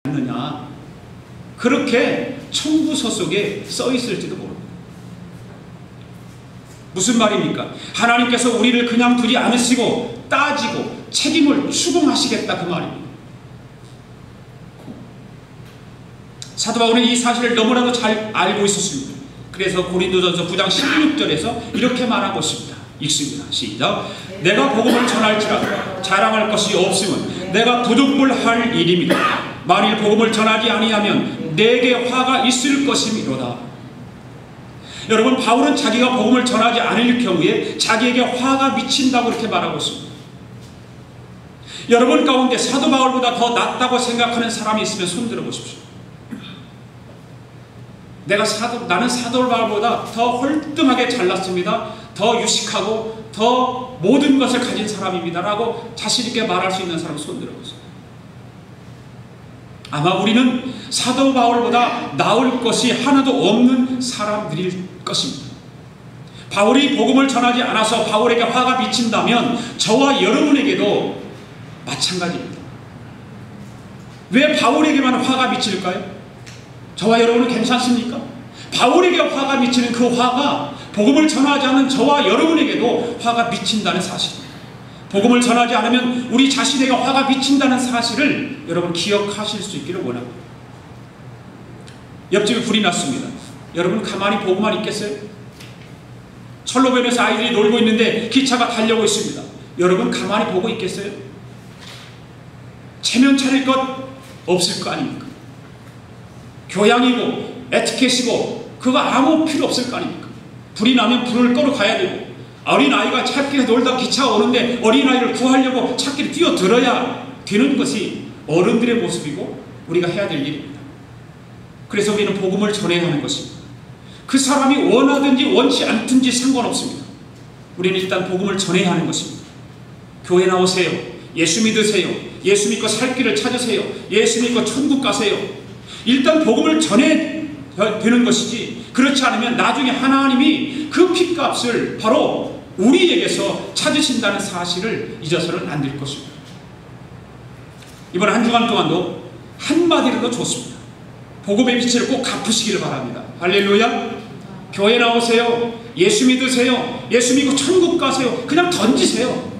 않느냐, 그렇게 청구서 속에 써 있을지도 모릅니다. 무슨 말입니까? 하나님께서 우리를 그냥 두지 않으시고 따지고 책임을 추궁하시겠다, 그 말입니다. 사도 바울은 이 사실을 너무나도 잘 알고 있었습니다. 그래서 고린도전서 9장 16절에서 이렇게 말하고 있습니다. 읽습니다. 시작. 내가 복음을 전할지라도 자랑할 것이 없음은 내가 부득불할 일입니다. 만일 복음을 전하지 아니하면 내게 화가 있을 것이미로다. 여러분, 바울은 자기가 복음을 전하지 않을 경우에 자기에게 화가 미친다고 이렇게 말하고 있습니다. 여러분 가운데 사도 바울보다 더 낫다고 생각하는 사람이 있으면 손들어 보십시오. 나는 사도 바울보다 더 헐등하게 잘났습니다. 더 유식하고 더 모든 것을 가진 사람입니다 라고 자신있게 말할 수 있는 사람 손들어 보세요. 아마 우리는 사도 바울보다 나을 것이 하나도 없는 사람들일 것입니다. 바울이 복음을 전하지 않아서 바울에게 화가 미친다면 저와 여러분에게도 마찬가지입니다. 왜 바울에게만 화가 미칠까요? 저와 여러분은 괜찮습니까? 바울에게 화가 미치는 그 화가 복음을 전하지 않은 저와 여러분에게도 화가 미친다는 사실입니다. 복음을 전하지 않으면 우리 자신에게 화가 미친다는 사실을 여러분 기억하실 수 있기를 원합니다. 옆집에 불이 났습니다. 여러분 가만히 보고만 있겠어요? 철로변에서 아이들이 놀고 있는데 기차가 달려오고 있습니다. 여러분 가만히 보고 있겠어요? 체면 차릴 것 없을 거 아닙니까? 교양이고 에티켓이고 그거 아무 필요 없을 거 아닙니까? 불이 나면 불을 꺼러 가야 되고, 어린아이가 찾길에 놀다 기차가 오는데 어린아이를 구하려고 찾길에 뛰어들어야 되는 것이 어른들의 모습이고 우리가 해야 될 일입니다. 그래서 우리는 복음을 전해야 하는 것입니다. 그 사람이 원하든지 원치 않든지 상관없습니다. 우리는 일단 복음을 전해야 하는 것입니다. 교회 나오세요. 예수 믿으세요. 예수 믿고 살 길을 찾으세요. 예수 믿고 천국 가세요. 일단 복음을 전해야 되는 것이지, 그렇지 않으면 나중에 하나님이 그 핏값을 바로 우리에게서 찾으신다는 사실을 잊어서는 안 될 것입니다. 이번 한 주간 동안도 한마디라도 좋습니다. 복음의 빛을 꼭 갚으시기를 바랍니다. 할렐루야. 교회 나오세요. 예수 믿으세요. 예수 믿고 천국 가세요. 그냥 던지세요.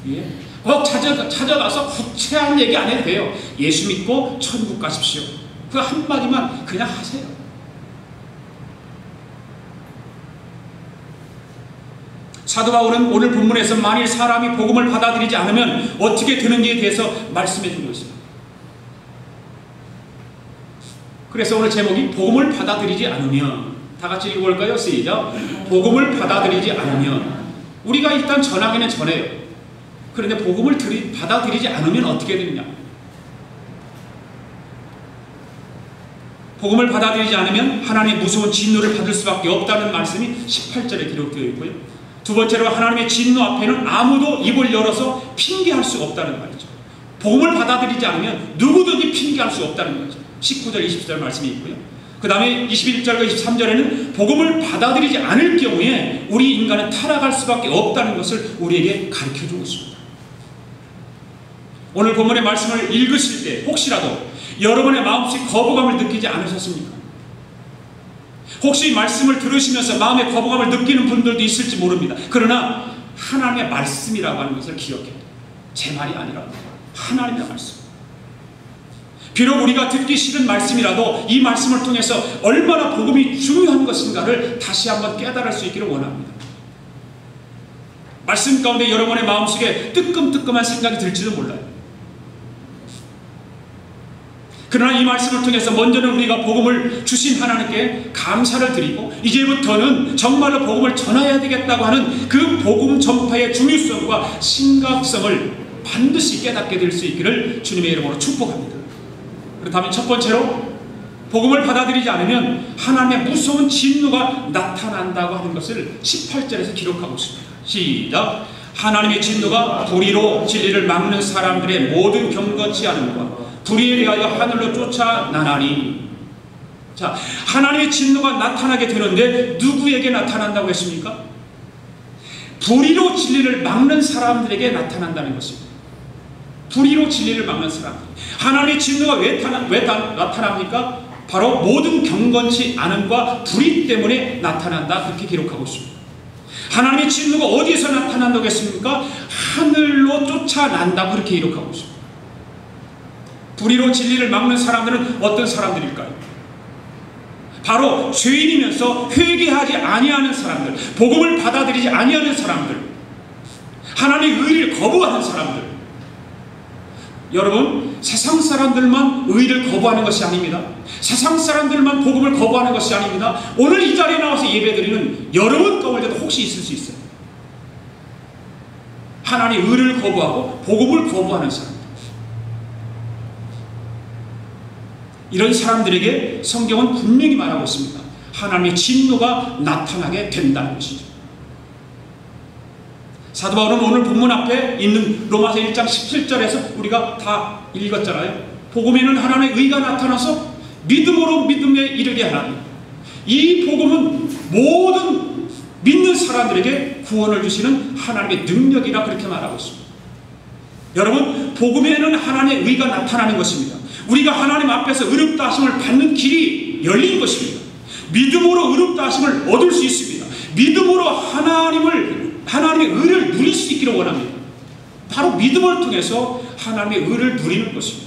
예. 꼭 찾아가서 구체한 얘기 안 해도 돼요. 예수 믿고 천국 가십시오. 그 한마디만 그냥 하세요. 사도 바울은 오늘 본문에서 만일 사람이 복음을 받아들이지 않으면 어떻게 되는지에 대해서 말씀해 주고 있습니다. 그래서 오늘 제목이 복음을 받아들이지 않으면, 다 같이 읽어볼까요? 시작. 복음을 받아들이지 않으면. 우리가 일단 전하기는 전해요. 그런데 복음을 받아들이지 않으면 어떻게 되느냐? 복음을 받아들이지 않으면 하나님의 무서운 진노를 받을 수밖에 없다는 말씀이 18절에 기록되어 있고요. 두 번째로 하나님의 진노 앞에는 아무도 입을 열어서 핑계할 수가 없다는 말이죠. 복음을 받아들이지 않으면 누구든지 핑계할 수 없다는 거죠. 19절 20절 말씀이 있고요. 그 다음에 21절과 23절에는 복음을 받아들이지 않을 경우에 우리 인간은 타락할 수밖에 없다는 것을 우리에게 가르쳐주고 있습니다. 오늘 본문의 말씀을 읽으실 때 혹시라도 여러분의 마음속에 거부감을 느끼지 않으셨습니까? 혹시 말씀을 들으시면서 마음의 거부감을 느끼는 분들도 있을지 모릅니다. 그러나 하나님의 말씀이라고 하는 것을 기억해야 돼요. 제 말이 아니라 하나님의 말씀. 비록 우리가 듣기 싫은 말씀이라도 이 말씀을 통해서 얼마나 복음이 중요한 것인가를 다시 한번 깨달을 수 있기를 원합니다. 말씀 가운데 여러분의 마음속에 뜨끔뜨끔한 생각이 들지도 몰라요. 그러나 이 말씀을 통해서 먼저는 우리가 복음을 주신 하나님께 감사를 드리고, 이제부터는 정말로 복음을 전해야 되겠다고 하는 그 복음 전파의 중요성과 심각성을 반드시 깨닫게 될 수 있기를 주님의 이름으로 축복합니다. 그렇다면 첫 번째로 복음을 받아들이지 않으면 하나님의 무서운 진노가 나타난다고 하는 것을 18절에서 기록하고 있습니다. 시작. 하나님의 진노가 불의로 진리를 막는 사람들의 모든 경건치 않음과 불의에 대하여 하늘로 쫓아나나니. 자, 하나님의 진노가 나타나게 되는데 누구에게 나타난다고 했습니까? 불의로 진리를 막는 사람들에게 나타난다는 것입니다. 불의로 진리를 막는 사람. 하나님의 진노가 왜 나타납니까? 바로 모든 경건치 않음과 불의 때문에 나타난다. 그렇게 기록하고 있습니다. 하나님의 진노가 어디에서 나타난다고 했습니까? 하늘로 쫓아난다. 그렇게 기록하고 있습니다. 불의로 진리를 막는 사람들은 어떤 사람들일까요? 바로 죄인이면서 회개하지 아니하는 사람들, 복음을 받아들이지 아니하는 사람들, 하나님의 의를 거부하는 사람들. 여러분, 세상 사람들만 의를 거부하는 것이 아닙니다. 세상 사람들만 복음을 거부하는 것이 아닙니다. 오늘 이 자리에 나와서 예배드리는 여러분 가운데도 혹시 있을 수 있어요. 하나님의 의를 거부하고 복음을 거부하는 사람들. 이런 사람들에게 성경은 분명히 말하고 있습니다. 하나님의 진노가 나타나게 된다는 것이죠. 사도 바울은 오늘 본문 앞에 있는 로마서 1장 17절에서 우리가 다 읽었잖아요. 복음에는 하나님의 의가 나타나서 믿음으로 믿음에 이르게 하나니, 이 복음은 모든 믿는 사람들에게 구원을 주시는 하나님의 능력이라 그렇게 말하고 있습니다. 여러분, 복음에는 하나님의 의가 나타나는 것입니다. 우리가 하나님 앞에서 의롭다 하심을 받는 길이 열린 것입니다. 믿음으로 의롭다 하심을 얻을 수 있습니다. 믿음으로 하나님의 의를 누릴 수 있기를 원합니다. 바로 믿음을 통해서 하나님의 의를 누리는 것입니다.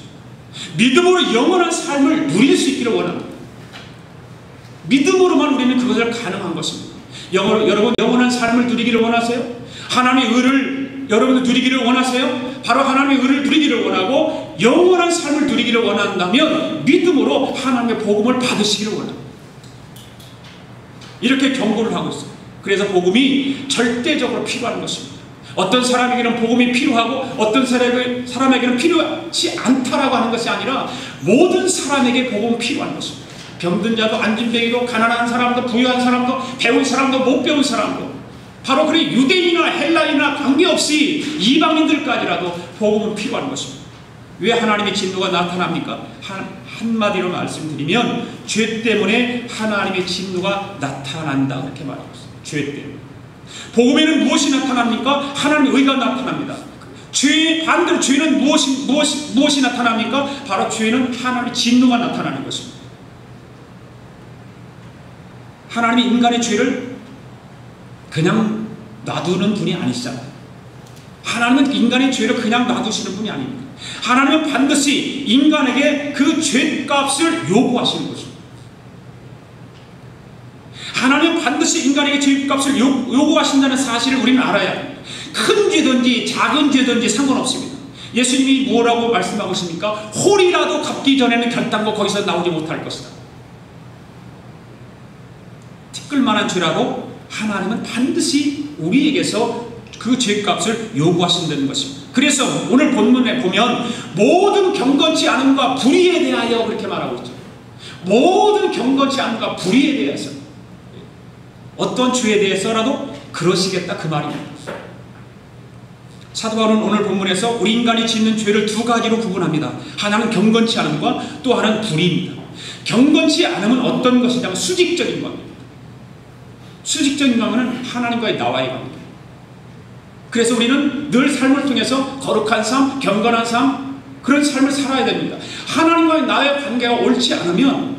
믿음으로 영원한 삶을 누릴 수 있기를 원합니다. 믿음으로만 우리는 그것을 가능한 것입니다. 여러분, 영원한 삶을 누리기를 원하세요? 하나님의 의를 여러분들 누리기를 원하세요? 바로 하나님의 의를 누리기를 원하고 영원한 삶을 누리기를 원한다면 믿음으로 하나님의 복음을 받으시기를 원합니다. 이렇게 경고를 하고 있어요. 그래서 복음이 절대적으로 필요한 것입니다. 어떤 사람에게는 복음이 필요하고 어떤 사람에게는 필요하지 않다라고 하는 것이 아니라 모든 사람에게 복음은 필요한 것입니다. 병든 자도 안진뱅이도 가난한 사람도 부유한 사람도 배운 사람도 못 배운 사람도, 바로 그래 유대인이나 헬라인이나 관계없이 이방인들까지라도 복음은 필요한 것입니다. 왜 하나님의 진노가 나타납니까? 한마디로 말씀드리면 죄 때문에 하나님의 진노가 나타난다, 그렇게 말하고 있습니다. 죄 때문에. 복음에는 무엇이 나타납니까? 하나님의 의가 나타납니다. 반대로 죄는 무엇이 나타납니까? 바로 죄는 하나님의 진노가 나타나는 것입니다. 하나님이 인간의 죄를 그냥 놔두는 분이 아니시잖아요. 하나님은 인간의 죄를 그냥 놔두시는 분이 아닙니다. 하나님은 반드시 인간에게 그 죄값을 요구하시는 것입니다. 하나님은 반드시 인간에게 죄값을 요구하신다는 사실을 우리는 알아야 합니다. 큰 죄든지 작은 죄든지 상관없습니다. 예수님이 뭐라고 말씀하고 있습니까? 홀이라도 갚기 전에는 결단코 거기서 나오지 못할 것이다. 티끌만한 죄라도 하나님은 반드시 우리에게서 그 죄값을 요구하신다는 것입니다. 그래서 오늘 본문에 보면 모든 경건치 않음과 불의에 대하여 그렇게 말하고 있죠. 모든 경건치 않음과 불의에 대해서, 어떤 죄에 대해서라도 그러시겠다, 그 말입니다. 사도 바울은 오늘 본문에서 우리 인간이 짓는 죄를 두 가지로 구분합니다. 하나는 경건치 않음과 또 하나는 불의입니다. 경건치 않음은 어떤 것이냐면 수직적인 겁니다. 수직적인 관계는 하나님과의 나와의 관계. 그래서 우리는 늘 삶을 통해서 거룩한 삶, 경건한 삶, 그런 삶을 살아야 됩니다. 하나님과의 나의 관계가 옳지 않으면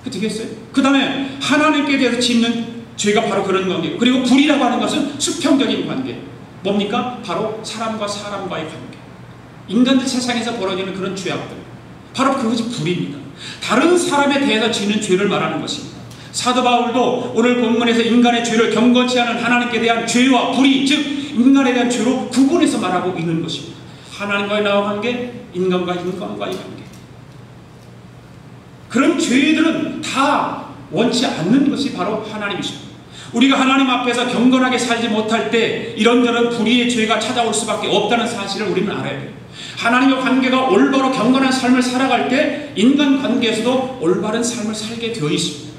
되겠어요? 그 다음에 하나님께 대해서 짓는 죄가 바로 그런 관계고, 그리고 불이라고 하는 것은 수평적인 관계. 뭡니까? 바로 사람과 사람과의 관계. 인간들 세상에서 벌어지는 그런 죄악들, 바로 그것이 불입니다. 다른 사람에 대해서 짓는 죄를 말하는 것입니다. 사도 바울도 오늘 본문에서 인간의 죄를 경건치 않은 하나님께 대한 죄와 불의, 즉 인간에 대한 죄로 구분해서 말하고 있는 것입니다. 하나님과의 나와 관계, 인간과 인간과의 관계. 그런 죄들은 다 원치 않는 것이 바로 하나님이십니다. 우리가 하나님 앞에서 경건하게 살지 못할 때 이런저런 불의의 죄가 찾아올 수밖에 없다는 사실을 우리는 알아야 돼요. 하나님과 관계가 올바로 경건한 삶을 살아갈 때 인간 관계에서도 올바른 삶을 살게 되어 있습니다.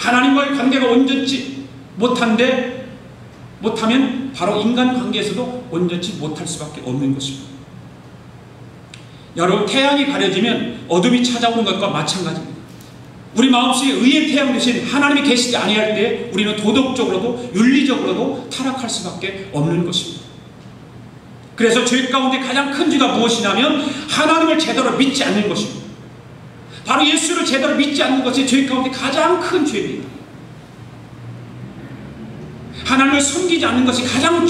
하나님과의 관계가 온전치 못하면 바로 인간 관계에서도 온전치 못할 수밖에 없는 것입니다. 여러분, 태양이 가려지면 어둠이 찾아오는 것과 마찬가지입니다. 우리 마음속에 의의 태양 대신 하나님이 계시지 아니할 때 우리는 도덕적으로도 윤리적으로도 타락할 수밖에 없는 것입니다. 그래서 죄 가운데 가장 큰 죄가 무엇이냐면 하나님을 제대로 믿지 않는 것입니다. 바로 예수를 제대로 믿지 않는 것이 죄 가운데 가장 큰 죄입니다. 하나님을 섬기지 않는 것이 가장